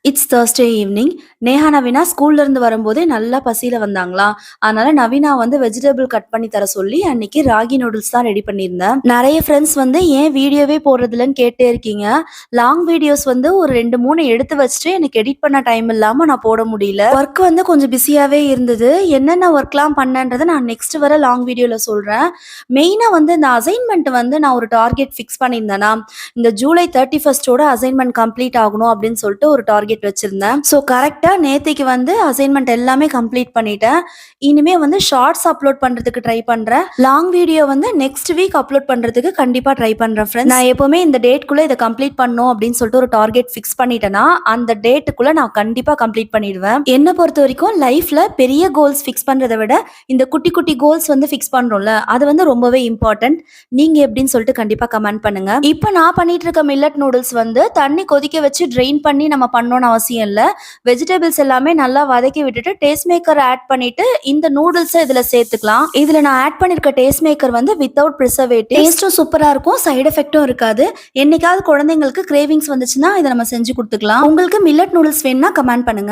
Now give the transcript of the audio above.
It's Thursday evening. Neha, Naveena ஸ்கூல்ல இருந்து வரும்போதே நல்லா பசியில வந்தாங்களா, அதனால நவீனா வந்து வெஜிடபிள் கட் பண்ணி தர சொல்லி அன்னைக்கு ராகி நூடுல்ஸ் தான் ரெடி பண்ணியிருந்தேன். நிறைய ஃப்ரெண்ட்ஸ் வந்து ஏன் வீடியோவே போடுறதில்லன்னு கேட்டே இருக்கீங்க. லாங் வீடியோஸ் வந்து ஒரு 2, 3 எடுத்து வச்சுட்டு எனக்கு எடிட் பண்ண டைம் இல்லாம நான் போட முடியல. ஒர்க் வந்து கொஞ்சம் பிஸியாவே இருந்தது. என்னென்ன ஒர்க்லாம் பண்ணேன்றதை நான் நெக்ஸ்ட் வர லாங் வீடியோல சொல்றேன். மெயினா வந்து இந்த அசைன்மெண்ட் வந்து நான் ஒரு டார்கெட் ஃபிக்ஸ் பண்ணியிருந்தேனா, இந்த ஜூலை 31 அசைன்மெண்ட் கம்ப்ளீட் ஆகணும் அப்படின்னு சொல்லிட்டு ஒரு டார்கெட் வச்சிருந்தேன். ஸோ கரெக்டாக நேத்திக்கு வந்து அசைன்மெண்ட் எல்லாமே கம்ப்ளீட் பண்ணிட்டேன். இனிமே வந்து ஷார்ட்ஸ் அப்லோட் பண்றதுக்கு ட்ரை பண்றேன். லாங் வீடியோ வந்து நெக்ஸ்ட் வீக் அப்லோட் பண்றதுக்கு கண்டிப்பா ட்ரை பண்றேன் ஃப்ரெண்ட்ஸ். நான் எப்பவுமே இந்த டேட்குள்ள இதை கம்ப்ளீட் பண்ணும் அப்படின்னு சொல்லிட்டு ஒரு டார்கெட் ஃபிக்ஸ் பண்ணிட்டேன்னா அந்த டேட்டுக்குள்ள நான் கண்டிப்பா கம்ப்ளீட் பண்ணிடுவேன். என்னை பொறுத்த வரைக்கும் லைஃப்ல பெரிய கோல்ஸ் ஃபிக்ஸ் பண்றதை விட இந்த குட்டி குட்டி கோல்ஸ் வந்து ஃபிக்ஸ் பண்றோம்ல, அது வந்து ரொம்பவே இம்பார்ட்டன்ட். நீங்க எப்படின்னு சொல்லிட்டு கண்டிப்பா கமெண்ட் பண்ணுங்க. இப்போ நான் பண்ணிட்டு இருக்க மில்லட் நூடுல்ஸ் வந்து தண்ணி கொதிக்க வச்சு ட்ரெயின் பண்ணி நம்ம பண்ணணும்னு அவசியம் இல்லை. வெஜிடபிள்ஸ் எல்லாமே நல்லா வதக்கி விட்டுட்டு டேஸ்ட் மேக்கர் ஆட் பண்ணிட்டு இந்த நூடுல்ஸை இதுல சேர்த்துக்கலாம். இதுல நான் ஆட் பண்ணிருக்க டேஸ்ட் மேக்கர் வந்து வித்தவுட் ப்ரிசர்வேட்டிவ். டேஸ்ட்டும் சூப்பரா இருக்கும், சைடு எஃபெக்டும் இருக்காது. என்னைக்காவது குழந்தைங்களுக்கு கிரேவிங்ஸ் வந்துச்சுன்னா இதை நம்ம செஞ்சு கொடுத்துக்கலாம். உங்களுக்கு மில்லட் நூடுல்ஸ் வேணும்னா கமெண்ட் பண்ணுங்க.